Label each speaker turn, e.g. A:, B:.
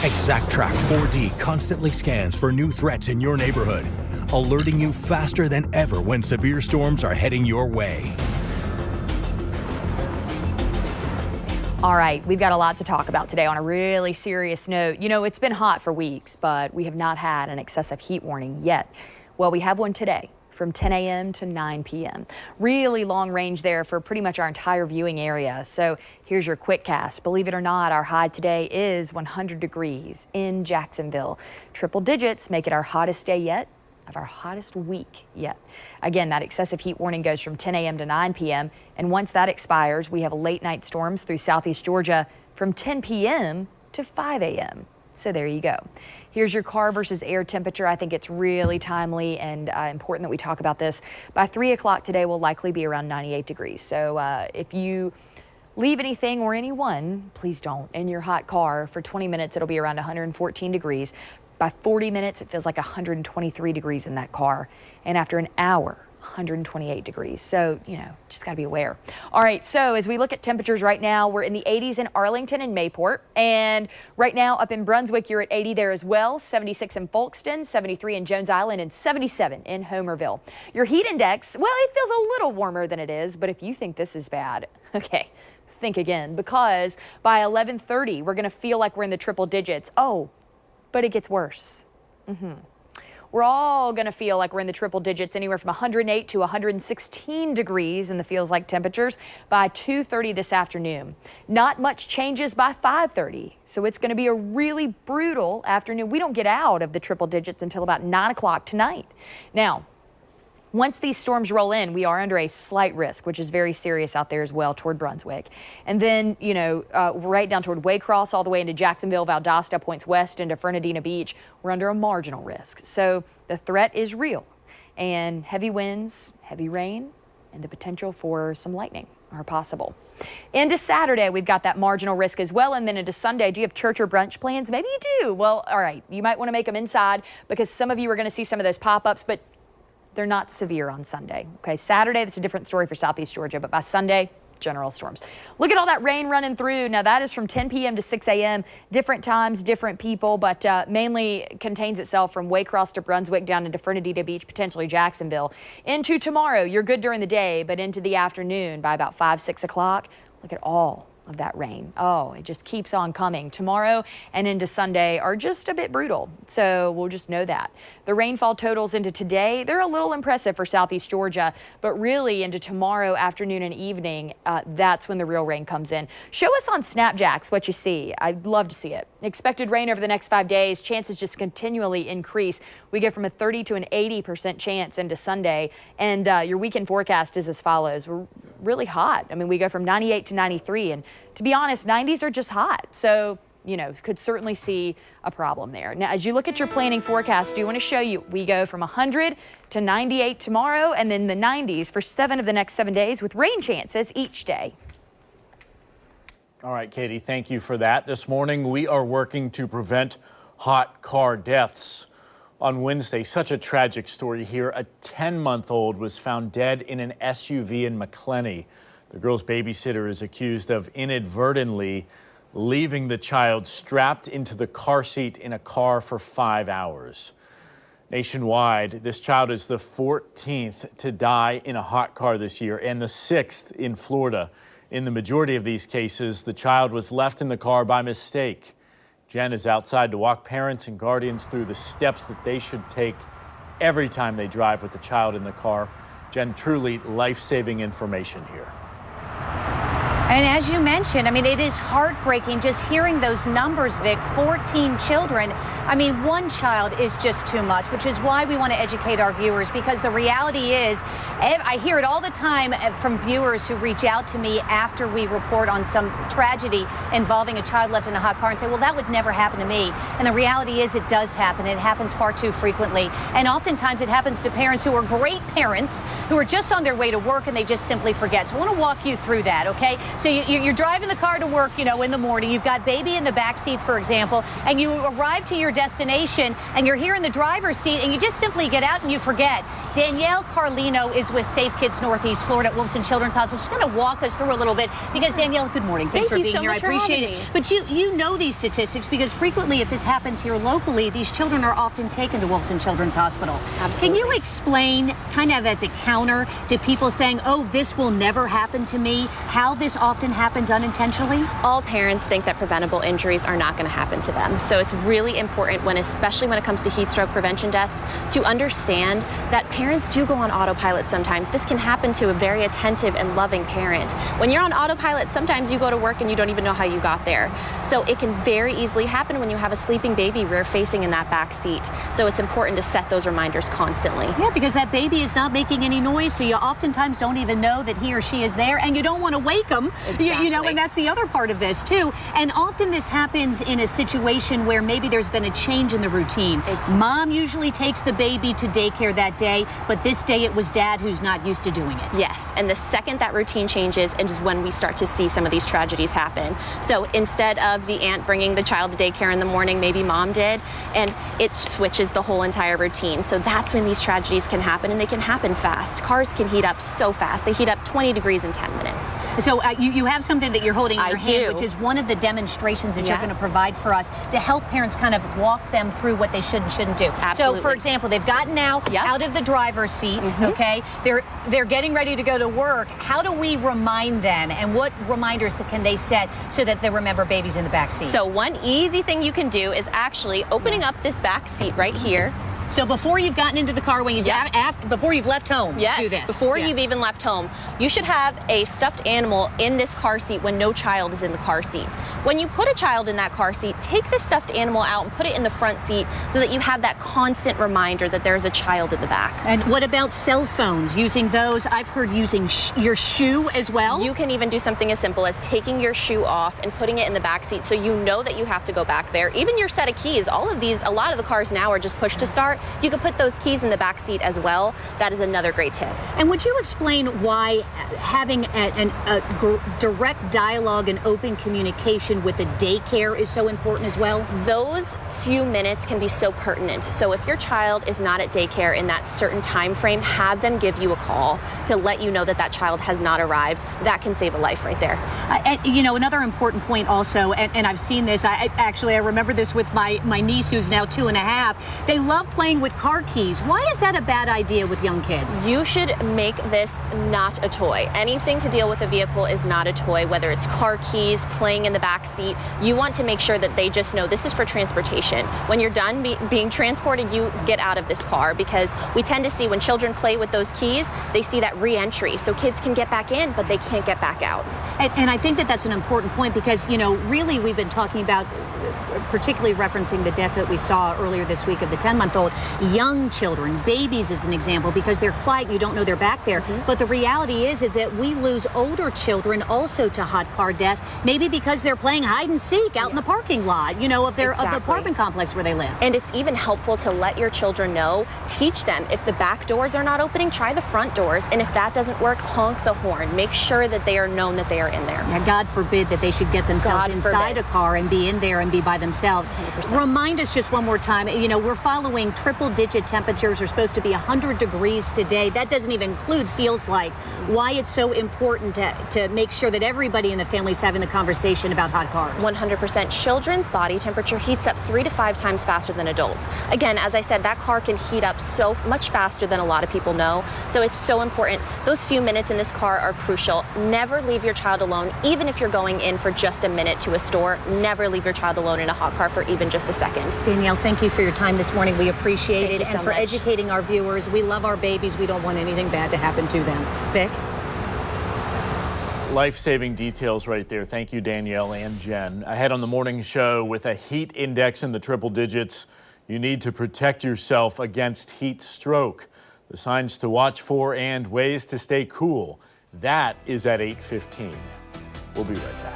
A: ExactTrack 4D constantly scans for new threats in your neighborhood, alerting you faster than ever when severe storms are heading your way.
B: All right, we've got a lot to talk about today on a really serious note. You know, it's been hot for weeks, but we have not had an excessive heat warning yet. Well, we have one today from 10 a.m. to 9 p.m. Really long range there for pretty much our entire viewing area. So here's your quick cast. Believe it or not, our high today is 100 degrees in Jacksonville. Triple digits make it our hottest day yet, of our hottest week yet. Again, that excessive heat warning goes from 10 a.m. to 9 p.m. And once that expires, we have late night storms through southeast Georgia from 10 p.m. to 5 a.m. So there you go. Here's your car versus air temperature. I think it's really timely and important that we talk about this. By 3 o'clock today, we'll likely be around 98 degrees. So if you leave anything or anyone, please don't, in your hot car for 20 minutes, it'll be around 114 degrees. By 40 minutes, it feels like 123 degrees in that car. And after an hour, 128 degrees. So, you know, just got to be aware. All right. So as we look at temperatures right now, we're in the 80s in Arlington and Mayport. And right now up in Brunswick, you're at 80 there as well. 76 in Folkston, 73 in Jones Island, and 77 in Homerville. Your heat index, well, it feels a little warmer than it is. But if you think this is bad, okay, think again, because by 11:30, we're going to feel like we're in the triple digits. Oh, but it gets worse. We're all going to feel like we're in the triple digits, anywhere from 108 to 116 degrees in the feels like temperatures by 2:30 this afternoon. Not much changes by 5:30, so it's going to be a really brutal afternoon. We don't get out of the triple digits until about 9 o'clock tonight. Now, once these storms roll in, we are under a slight risk, which is very serious out there as well toward Brunswick. And then, you know, right down toward Waycross, all the way into Jacksonville, Valdosta, points west into Fernandina Beach, we're under a marginal risk. So the threat is real, and heavy winds, heavy rain, and the potential for some lightning are possible. Into Saturday, we've got that marginal risk as well. And then into Sunday, do you have church or brunch plans? Maybe you do. Well, all right, you might want to make them inside because some of you are going to see some of those pop-ups, but they're not severe on Sunday. Okay, Saturday, that's a different story for southeast Georgia, but by Sunday, general storms. Look at all that rain running through. Now that is from 10 p.m. to 6 a.m. Different times, different people, but mainly contains itself from Waycross to Brunswick down into Fernandina Beach, potentially Jacksonville. Into tomorrow, you're good during the day, but into the afternoon by about 5, 6 o'clock, look at all of that rain. Oh, it just keeps on coming. Tomorrow and into Sunday are just a bit brutal, so we'll just know that. The rainfall totals into today, they're a little impressive for southeast Georgia, but really into tomorrow afternoon and evening, that's when the real rain comes in. Show us on Snapjacks what you see. I'd love to see it. Expected rain over the next 5 days, chances just continually increase. We go from a 30 to an 80% chance into Sunday, and your weekend forecast is as follows. We're really hot. I mean, we go from 98 to 93, and to be honest, 90s are just hot. So, you know, could certainly see a problem there. Now, as you look at your planning forecast, do want to show you, we go from 100 to 98 tomorrow, and then the 90s for 7 of the next 7 days with rain chances each day.
C: All right, Katie, thank you for that. This morning, we are working to prevent hot car deaths. On Wednesday, such a tragic story here. A 10-month-old was found dead in an SUV in McClenny. The girl's babysitter is accused of inadvertently leaving the child strapped into the car seat in a car for 5 hours. Nationwide, this child is the 14th to die in a hot car this year and the 6th in Florida. In the majority of these cases, the child was left in the car by mistake. Jen is outside to walk parents and guardians through the steps that they should take every time they drive with the child in the car. Jen, truly life-saving information here.
D: And as you mentioned, I mean, it is heartbreaking just hearing those numbers, Vic, 14 children. I mean, one child is just too much, which is why we want to educate our viewers, because the reality is, I hear it all the time from viewers who reach out to me after we report on some tragedy involving a child left in a hot car and say, well, that would never happen to me. And the reality is it does happen. It happens far too frequently. And oftentimes it happens to parents who are great parents who are just on their way to work and they just simply forget. So I want to walk you through that, okay? So you're driving the car to work, in the morning. You've got baby in the back seat, for example, and you arrive to your destination and you're here in the driver's seat and you just simply get out and you forget. Danielle Carlino is with Safe Kids Northeast Florida at Wolfson Children's Hospital. She's going to walk us through a little bit because, Danielle, good morning. Thanks for being here. I appreciate it. But you know these statistics because frequently if this happens here locally, these children are often taken to Wolfson Children's Hospital.
E: Absolutely.
D: Can you explain, kind of as a counter to people saying, oh, this will never happen to me, how this often happens unintentionally?
E: All parents think that preventable injuries are not going to happen to them. So it's really important, especially when it comes to heat stroke prevention deaths, to understand that parents do go on autopilot sometimes. This can happen to a very attentive and loving parent. When you're on autopilot, sometimes you go to work and you don't even know how you got there. So it can very easily happen when you have a sleeping baby rear facing in that back seat. So it's important to set those reminders constantly.
D: Yeah, because that baby is not making any noise, so you oftentimes don't even know that he or she is there, and you don't want to wake them.
E: Exactly.
D: And that's the other part of this too. And often this happens in a situation where maybe there's been a change in the routine.
E: Exactly.
D: Mom usually takes the baby to daycare that day, but this day it was dad who's not used to doing it.
E: Yes, and the second that routine changes is when we start to see some of these tragedies happen. So instead of the aunt bringing the child to daycare in the morning, maybe mom did, and it switches the whole entire routine. So that's when these tragedies can happen, and they can happen fast. Cars can heat up so fast. They heat up 20 degrees in 10 minutes.
D: So you have something that you're holding in your hand,
E: do.
D: which is one of the demonstrations that
E: Yeah.
D: you're going to provide for us to help parents kind of walk them through what they should and shouldn't do.
E: Absolutely.
D: So, for example, they've gotten out of the driver's seat, okay? They're getting ready to go to work. How do we remind them, and what reminders can they set so that they remember babies in the back seat?
E: So one easy thing you can do is actually opening up this back seat right here.
D: So before you've gotten into the car, when you've before you've left home,
E: Yes,
D: do this.
E: before you've even left home, you should have a stuffed animal in this car seat when no child is in the car seat. When you put a child in that car seat, take the stuffed animal out and put it in the front seat so that you have that constant reminder that there's a child in the back.
D: And what about cell phones? Using those, I've heard using your shoe as well.
E: You can even do something as simple as taking your shoe off and putting it in the back seat so you know that you have to go back there. Even your set of keys, all of these, a lot of the cars now are just push to start. You can put those keys in the back seat as well. That is another great tip.
D: And would you explain why having a direct dialogue and open communication with the daycare is so important as well?
E: Those few minutes can be so pertinent. So if your child is not at daycare in that certain time frame, have them give you a call to let you know that that child has not arrived. That can save a life right there.
D: Another important point also, and I've seen this, I remember this with my niece who's now 2.5. They love playing with car keys. Why is that a bad idea with young kids?
E: You should make this not a toy. Anything to deal with a vehicle is not a toy, whether it's car keys, playing in the back seat. You want to make sure that they just know this is for transportation. When you're done being transported, you get out of this car, because we tend to see when children play with those keys, they see that re-entry. So kids can get back in, but they can't get back out.
D: And I think that that's an important point because, really we've been talking about, particularly referencing the death that we saw earlier this week of the 10-month-old, young children, babies as an example, because they're quiet, you don't know they're back there. But the reality is that we lose older children also to hot car deaths, maybe because they're playing hide and seek out in the parking lot, of the apartment complex where they live.
E: And it's even helpful to let your children know, teach them, if the back doors are not opening, try the front doors. And if that doesn't work, honk the horn. Make sure that they are known that they are in there.
D: Yeah, God forbid that they should get themselves inside a car and be in there and be by themselves. 100%. Remind us just one more time, we're following triple-digit temperatures. Are supposed to be 100 degrees today. That doesn't even include feels like. Why it's so important to make sure that everybody in the family is having the conversation about hot cars.
E: 100%. Children's body temperature heats up 3 to 5 times faster than adults. Again, as I said, that car can heat up so much faster than a lot of people know. So it's so important. Those few minutes in this car are crucial. Never leave your child alone, even if you're going in for just a minute to a store. Never leave your child alone in a hot car for even just a second.
D: Danielle, thank you for your time this morning. We appreciate it.
E: Thank you so
D: and for
E: much.
D: educating our viewers. We love our babies. We don't want anything bad to happen to them. Vic?
C: Life-saving details right there. Thank you, Danielle and Jen. Ahead on the morning show, with a heat index in the triple digits, you need to protect yourself against heat stroke. The signs to watch for and ways to stay cool. That is at 8:15. We'll be right back.